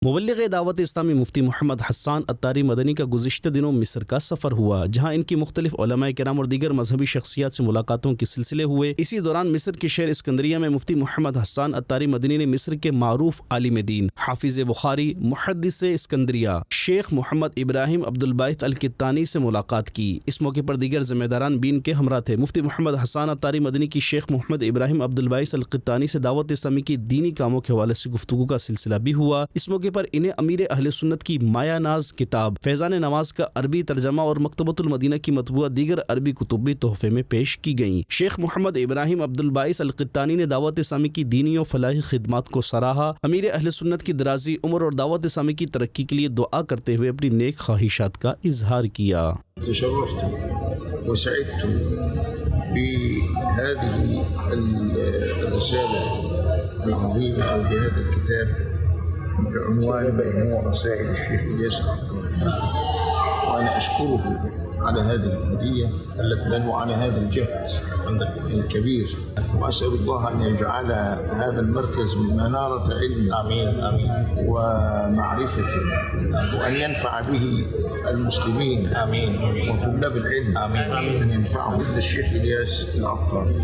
مبلغ دعوت اسلامی مفتی محمد حسان عطاری مدنی کا گزشتہ دنوں مصر کا سفر ہوا، جہاں ان کی مختلف علماء کرام اور دیگر مذہبی شخصیات سے ملاقاتوں کے سلسلے ہوئے۔ اسی دوران مصر کے شہر اسکندریہ میں مفتی محمد حسان عطاری مدنی نے مصر کے معروف عالم دین، حافظ بخاری، محدث اسکندریہ شیخ محمد ابراہیم عبد الباعث القطانی سے ملاقات کی۔ اس موقع پر دیگر ذمہ داران بھی ان کے ہمراہ تھے۔ مفتی محمد حسان عطاری مدنی کی شیخ محمد ابراہیم عبد الباعث القطانی سے دعوت اسلامی کی دینی کاموں کے حوالے سے گفتگو کا سلسلہ بھی ہوا۔ اس موقع پر انہیں امیر اہل سنت کی مایہ ناز کتاب فیضان نواز کا عربی ترجمہ اور مکتبۃ المدینہ کی مطبوعہ دیگر عربی کتب بھی تحفے میں پیش کی گئیں۔ شیخ محمد ابراہیم عبد الباعث القطانی نے دعوت اسلامی کی دینی و فلاحی خدمات کو سراہا۔ امیر اہل سنت کی دراز عمر اور دعوت اسلامی کی ترقی کے لیے دعا کرتے ہوئے اپنی نیک خواہشات کا اظہار کیا۔ تشرفت وسعدت بهذه الرسالة العظيمة أو بهذا الكتاب بعنوان مجموع رسائل الشيخ إلياس العطاري، وأنا أشكره على هذه الهدية بل وعلى هذا الجهد الكبير، وأسأل الله أن يجعل هذا المركز منارة علم ومعرفة، وأن ينفع به المسلمين وطلاب العلم، أن ينفعهم الشيخ إلياس العطاري.